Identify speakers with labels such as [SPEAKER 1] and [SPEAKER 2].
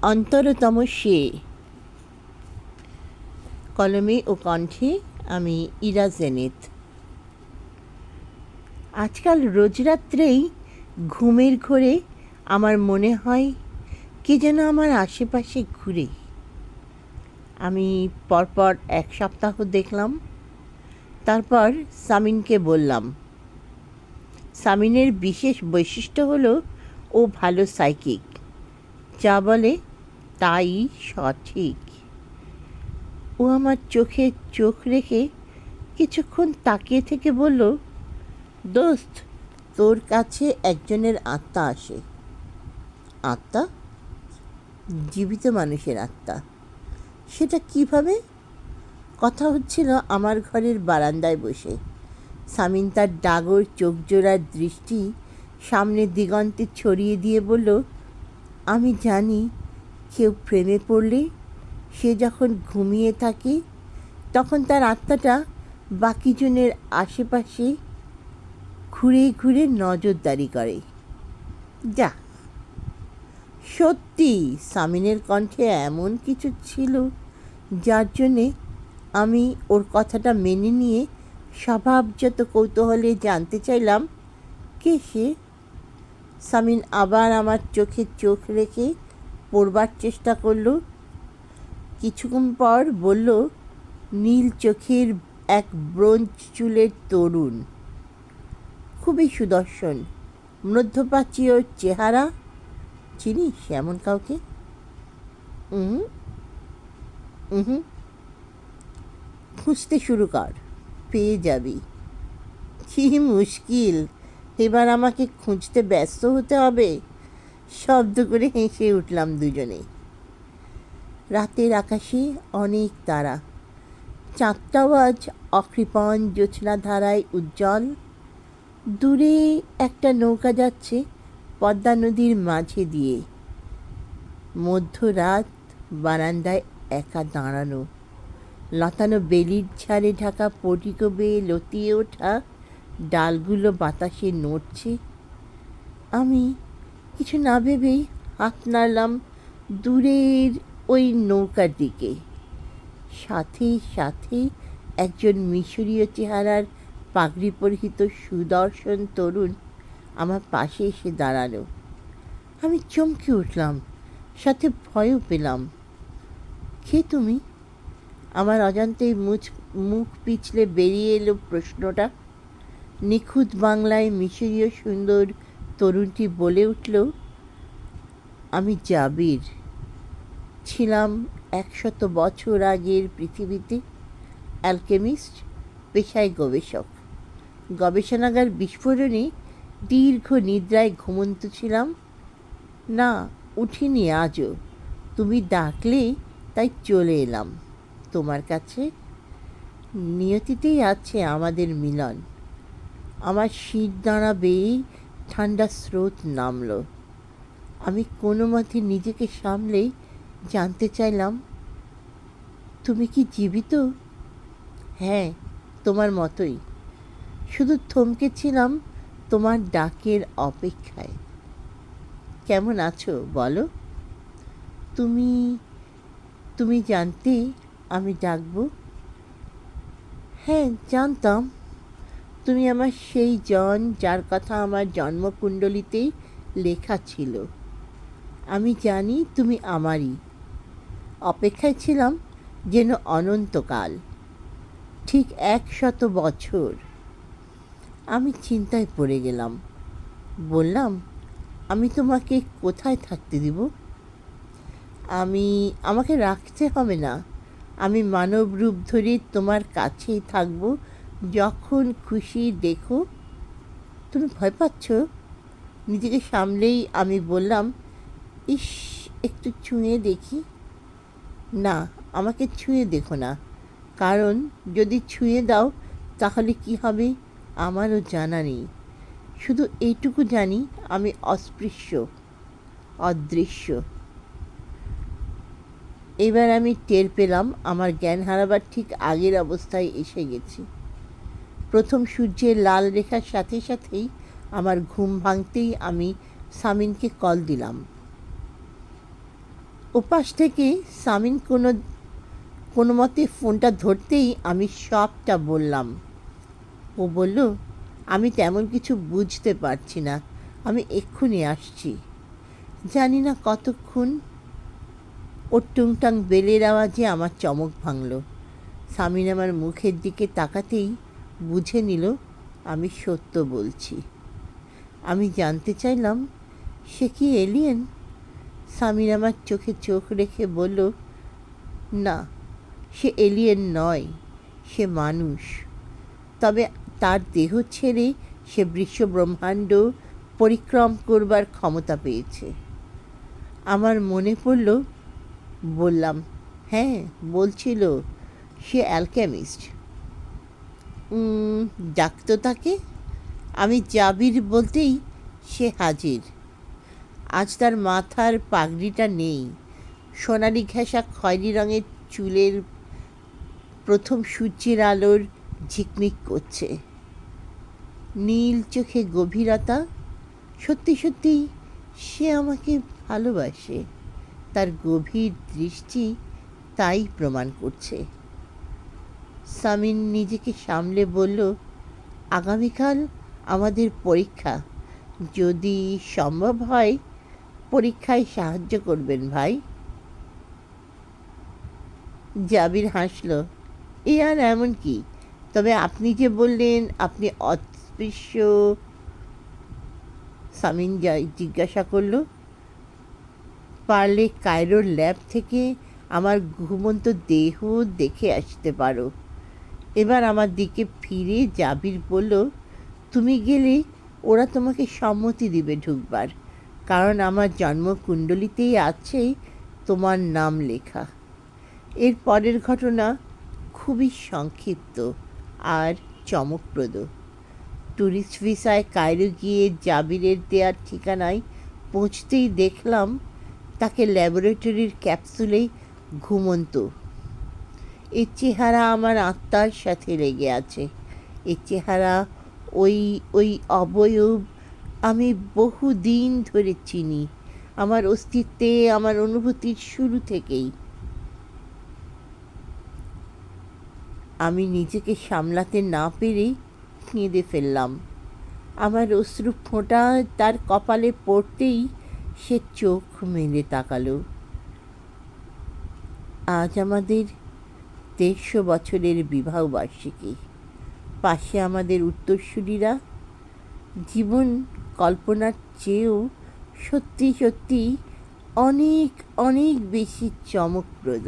[SPEAKER 1] অন্তরতম সে। কলমে ও কণ্ঠে আমি ইরা জেনিত। আজকাল রোজ রাত্রেই ঘুমের ঘোরে আমার মনে হয় কে যেন আমার আশেপাশে ঘুরে। আমি পরপর 1 সপ্তাহ দেখলাম, তারপর সামিনকে বললাম। সামিনের বিশেষ বৈশিষ্ট্য হলো ও ভালো সাইকিক, যা বলে তাই সঠিক। ও আমার চোখে চোখ রেখে কিছুক্ষণ তাকিয়ে থেকে বলল, দোস্ত, তোর কাছে একজনের আত্মা আসে। আত্মা? জীবিত মানুষের আত্মা। সেটা কিভাবে? কথা হচ্ছিল আমার ঘরের বারান্দায় বসে। সামিন তার ডাগর চোখজোড়ার দৃষ্টি সামনে দিগন্তে ছড়িয়ে দিয়ে বলল, আমি জানি কেউ প্রেমে পড়লে সে যখন ঘুমিয়ে থাকে তখন তার আত্মাটা বাকি জনের আশেপাশে ঘুরে ঘুরে নজরদারি করে। যা, সত্যি সামিনের কণ্ঠে এমন কিছু ছিল যার জন্যে আমি ওর কথাটা মেনে নিয়ে স্বভাবজাত কৌতূহলে জানতে চাইলাম, কে সে? সামিন আবার আমার চোখে চোখ রেখে পড়বার চেষ্টা করল। কিছুক্ষণ পর বলল, নীল চোখের এক ব্রোঞ্জ চুলের তরুণ, খুবই সুদর্শন, মধ্যপ্রাচ্যীয় চেহারা। চিনিস এমন কাউকে? খুঁজতে শুরু কর, পেয়ে যাবি। কি মুশকিল, এবার আমাকে খুঁজতে ব্যস্ত হতে হবে। শব্দ করে হেসে উঠলাম দুজনে। রাতের আকাশে অনেক তারা, চাঁদটাও আজ অকৃপণ জ্যোৎস্না ধারায় উজ্জ্বল। দূরে একটা নৌকা যাচ্ছে পদ্মা নদীর মাঝে দিয়ে। মধ্যরাত, বারান্দায় একা দাঁড়ানো, লতানো বেলির ঝাড়ে ঢাকা পটিকো বেয়ে লতিয়ে ওঠা ডালগুলো বাতাসে নড়ছে। আমি কিছু না ভেবেই হাত নাড়লাম দূরের ওই নৌকার দিকে। সাথে সাথে একজন মিশরীয় চেহারার পাগড়ি পরিহিত সুদর্শন তরুণ আমার পাশে এসে দাঁড়ালো। আমি চমকে উঠলাম, সাথে ভয়ও পেলাম। কে তুমি? আমার অজান্তেই মুখ পিছলে বেরিয়ে এলো প্রশ্নটা। নিখুঁত বাংলায় মিশরীয় সুন্দর তরুণটি বলে উঠল, আমি জাবির, ছিলাম 100 বছর আগের পৃথিবীতে, অ্যালকেমিস্ট, পেশায় গবেষক। গবেষণাগার বিস্ফোরণে দীর্ঘ নিদ্রায় ঘুমন্ত ছিলাম। না, উঠিনি আজও। তুমি ডাকলে তাই চলে এলাম তোমার কাছে। নিয়তিতেই আছে আমাদের মিলন। আমার শিরদাঁড়া বেয়ে ঠান্ডা স্রোত নামল। আমি কোনো মতে নিজেকে সামলে জানতে চাইলাম, তুমি কি জীবিত? হ্যাঁ, তোমার মতোই। শুধু থমকেছিলাম তোমার ডাকের অপেক্ষায়। কেমন আছো বলো? তুমি তুমি জানতে আমি ডাকবো? হ্যাঁ, জানতাম। তুমি আমার সেই জন যার কথা আমার জন্মকুণ্ডলিতেই লেখা ছিল। আমি জানি তুমি আমারই। অপেক্ষায় ছিলাম যেন অনন্তকাল, ঠিক 100 বছর। আমি চিন্তায় পড়ে গেলাম। বললাম, আমি তোমাকে কোথায় থাকতে দিব? আমাকে রাখতে হবে না। আমি মানব রূপ ধরে তোমার কাছেই থাকবো, যখন খুশি দেখো। তুমি ভয় পাচ্ছ? নিজেকে সামলেই আমি বললাম, ইস, একটু ছুঁয়ে দেখি। না, আমাকে ছুঁয়ে দেখো না, কারণ যদি ছুঁয়ে দাও তাহলে কি হবে আমারও জানা নেই। শুধু এইটুকু জানি, আমি অস্পৃশ্য, অদৃশ্য। এবার আমি টের পেলাম আমার জ্ঞান হারাবার ঠিক আগের অবস্থায় এসে গেছি। প্রথম সূর্যের লাল রেখার সাথে সাথেই আমার ঘুম ভাঙতেই আমি সামিনকে কল দিলাম। ওপাশ থেকে সামিন কোনো মতে ফোনটা ধরতেই আমি সবটা বললাম। ও বলল, আমি তেমন কিছু বুঝতে পারছি না, আমি এক্ষুনি আসছি। জানি না কতক্ষণ। ওর টুংটাং বেলের আওয়াজে আমার চমক ভাঙল। সামিন আমার মুখের দিকে তাকাতেই বুঝে নিল আমি সত্য বলছি। আমি জানতে চাইলাম, সে কি এলিয়েন? সামিন আমার চোখে চোখ রেখে বলল, না, সে এলিয়েন নয়, সে মানুষ। তবে তার দেহ ছেড়ে সে বিশ্ব ব্রহ্মাণ্ড পরিক্রম করবার ক্ষমতা পেয়েছে। আমার মনে পড়ল, বললাম, হ্যাঁ বলছিল, সে অ্যালকেমিস্ট। ডাকতো তাকে। আমি জাবির বলতেই সে হাজির। আজ তার মাথার পাগড়িটা নেই, সোনালি ঘেঁষা খয়েরি রঙের চুলের প্রথম সূর্যের আলোর ঝিকমিক করছে, নীল চোখে গভীরতা। সত্যি সত্যি সে আমাকে ভালোবাসে, তার গভীর দৃষ্টি তাই প্রমাণ করছে। সামিন নিজেকে সামলে বলল, আগামীকাল আমাদের পরীক্ষা, যদি সম্ভব হয় পরীক্ষায় সাহায্য করবেন ভাই। জাবির হাসল, এ আর এমন কি? তবে আপনি যে বললেন আপনি অস্পৃশ্য। সামিন জিজ্ঞাসা করল, পারলে কায়রোর ল্যাব থেকে আমার ঘুমন্ত দেহ দেখে আসতে পারো। এবার আমার দিকে ফিরে জাবির বলল, তুমি গেলে ওরা তোমাকে সম্মতি দিবে ঢুকবার, কারণ আমার জন্মকুণ্ডলিতেই আছে তোমার নাম লেখা। এর পরের ঘটনা খুবই সংক্ষিপ্ত আর চমকপ্রদ। ট্যুরিস্ট ভিসায় কায়রো গিয়ে জাবিরের দেওয়ার ঠিকানায় পৌঁছতেই দেখলাম তাকে ল্যাবরেটরির ক্যাপসুলেই ঘুমন্ত। এর চেহারা আমার আত্মার সাথে লেগে আছে। এর চেহারা, ওই অবয়ব আমি বহুদিন ধরে চিনি, আমার অস্তিত্বে, আমার অনুভূতির শুরু থেকেই। আমি নিজেকে সামলাতে না পেরেই কেঁদে ফেললাম। আমার অশ্রু ফোঁটা তার কপালে পড়তেই সে চোখ মেলে তাকালো। আজ আমাদের 150 বছরের বিবাহবার্ষিকী। পাশে আমাদের উত্তরসূরিরা। জীবন কল্পনার চেয়েও সত্যি সত্যি অনেক অনেক বেশি চমকপ্রদ।